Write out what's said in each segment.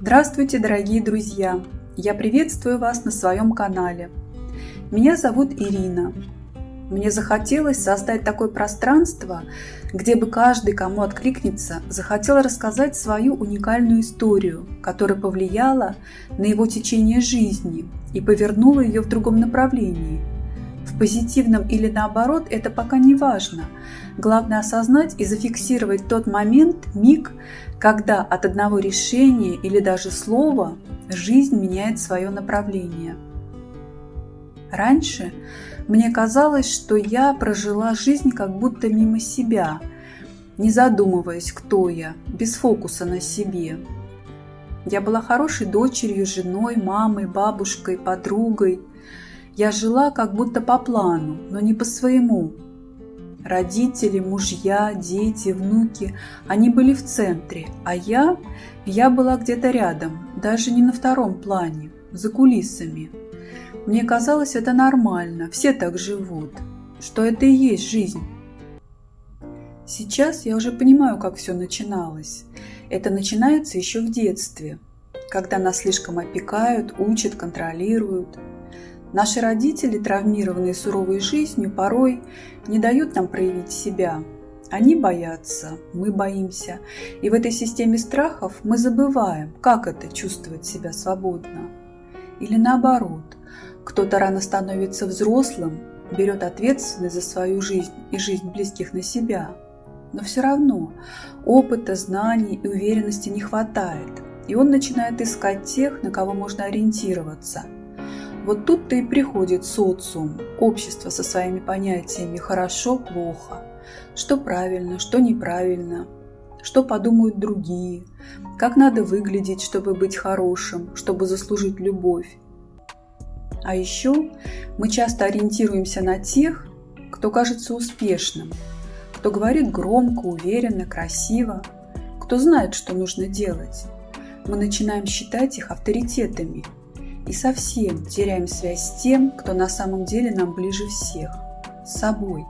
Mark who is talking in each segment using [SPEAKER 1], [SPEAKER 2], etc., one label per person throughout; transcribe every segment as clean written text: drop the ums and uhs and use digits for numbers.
[SPEAKER 1] Здравствуйте, дорогие друзья! Я приветствую вас на своем канале. Меня зовут Ирина. Мне захотелось создать такое пространство, где бы каждый, кому откликнется, захотел рассказать свою уникальную историю, которая повлияла на его течение жизни и повернула ее в другом направлении. В позитивном или наоборот, это пока не важно. Главное осознать и зафиксировать тот момент, миг, когда от одного решения или даже слова жизнь меняет свое направление. Раньше мне казалось, что я прожила жизнь как будто мимо себя, не задумываясь, кто я, без фокуса на себе. Я была хорошей дочерью, женой, мамой, бабушкой, подругой. Я жила как будто по плану, но не по своему. Родители, мужья, дети, внуки, они были в центре, а я была где-то рядом, даже не на втором плане, за кулисами. Мне казалось, это нормально, все так живут, что это и есть жизнь. Сейчас я уже понимаю, как все начиналось. Это начинается еще в детстве, когда нас слишком опекают, учат, контролируют. Наши родители, травмированные суровой жизнью, порой не дают нам проявить себя. Они боятся, мы боимся, и в этой системе страхов мы забываем, как это чувствовать себя свободно. Или наоборот, кто-то рано становится взрослым, берет ответственность за свою жизнь и жизнь близких на себя. Но все равно опыта, знаний и уверенности не хватает, и он начинает искать тех, на кого можно ориентироваться. Вот тут-то и приходит социум, общество со своими понятиями «хорошо-плохо», что правильно, что неправильно, что подумают другие, как надо выглядеть, чтобы быть хорошим, чтобы заслужить любовь. А еще мы часто ориентируемся на тех, кто кажется успешным, кто говорит громко, уверенно, красиво, кто знает, что нужно делать. Мы начинаем считать их авторитетами и совсем теряем связь с тем, кто на самом деле нам ближе всех – с собой.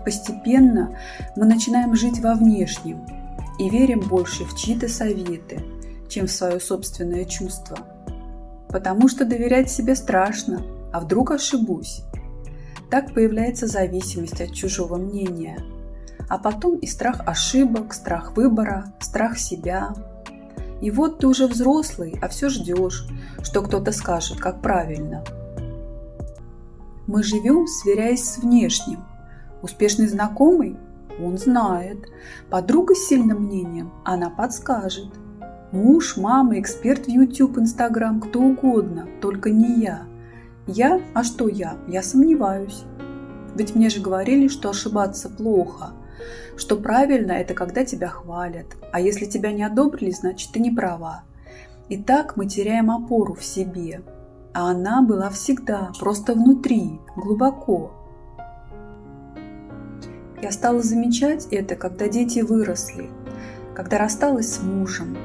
[SPEAKER 1] Постепенно мы начинаем жить во внешнем и верим больше в чьи-то советы, чем в свое собственное чувство. Потому что доверять себе страшно, а вдруг ошибусь. Так появляется зависимость от чужого мнения, а потом и страх ошибок, страх выбора, страх себя. И вот ты уже взрослый, а все ждешь, что кто-то скажет, как правильно. Мы живем, сверяясь с внешним. Успешный знакомый? Он знает. Подруга с сильным мнением? Она подскажет. Муж, мама, эксперт в YouTube, Instagram, кто угодно, только не я. Я? А что я? Я сомневаюсь. Ведь мне же говорили, что ошибаться плохо, что правильно – это когда тебя хвалят, а если тебя не одобрили, значит ты не права. И так мы теряем опору в себе, а она была всегда, просто внутри, глубоко. Я стала замечать это, когда дети выросли, когда рассталась с мужем,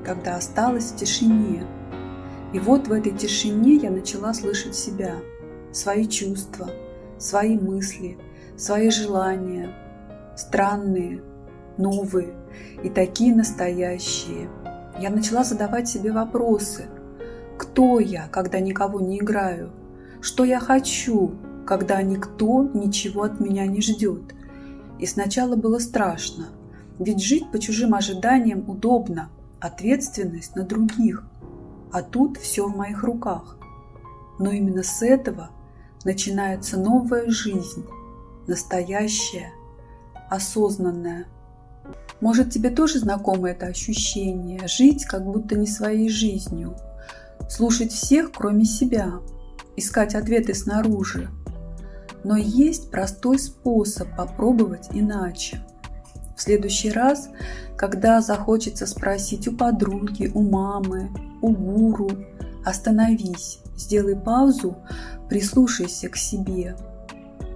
[SPEAKER 1] когда осталась в тишине. И вот в этой тишине я начала слышать себя, свои чувства, свои мысли, свои желания, странные, новые и такие настоящие. Я начала задавать себе вопросы. Кто я, когда никого не играю? Что я хочу, когда никто ничего от меня не ждет? И сначала было страшно, ведь жить по чужим ожиданиям удобно, ответственность на других, а тут все в моих руках. Но именно с этого начинается новая жизнь, настоящая, осознанная. Может, тебе тоже знакомо это ощущение – жить как будто не своей жизнью, слушать всех, кроме себя, искать ответы снаружи. Но есть простой способ попробовать иначе. В следующий раз, когда захочется спросить у подруги, у мамы, у гуру, остановись, сделай паузу, прислушайся к себе.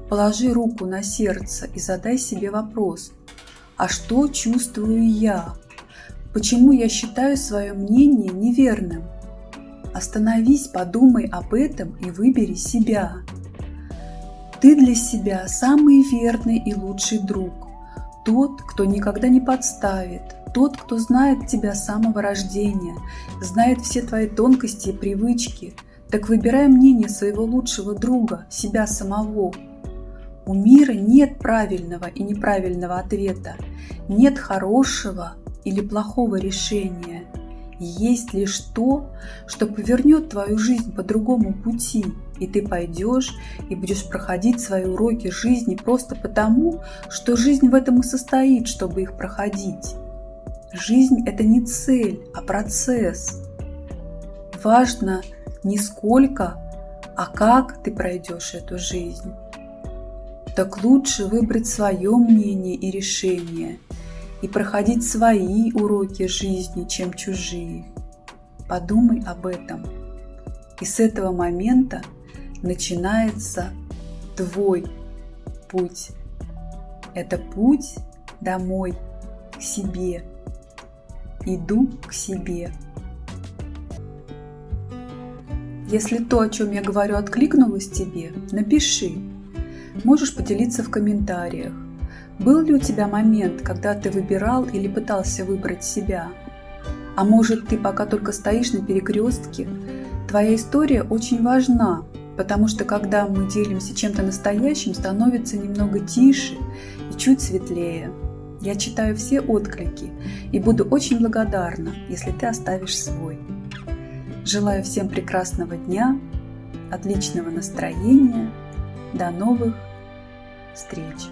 [SPEAKER 1] Положи руку на сердце и задай себе вопрос: а что чувствую я? Почему я считаю свое мнение неверным? Остановись, подумай об этом и выбери себя. Ты для себя самый верный и лучший друг, тот, кто никогда не подставит, тот, кто знает тебя с самого рождения, знает все твои тонкости и привычки. Так выбирай мнение своего лучшего друга, себя самого. У мира нет правильного и неправильного ответа, нет хорошего или плохого решения. Есть лишь то, что повернет твою жизнь по другому пути, и ты пойдешь и будешь проходить свои уроки жизни просто потому, что жизнь в этом и состоит, чтобы их проходить. Жизнь – это не цель, а процесс. Важно не сколько, а как ты пройдешь эту жизнь. Так лучше выбрать свое мнение и решение и проходить свои уроки жизни, чем чужие. Подумай об этом. И с этого момента начинается твой путь. Это путь домой, к себе. Иду к себе. Если то, о чем я говорю, откликнулось тебе, напиши. Можешь поделиться в комментариях. Был ли у тебя момент, когда ты выбирал или пытался выбрать себя? А может, ты пока только стоишь на перекрестке? Твоя история очень важна, потому что когда мы делимся чем-то настоящим, становится немного тише и чуть светлее. Я читаю все отклики и буду очень благодарна, если ты оставишь свой. Желаю всем прекрасного дня, отличного настроения. До новых встреч!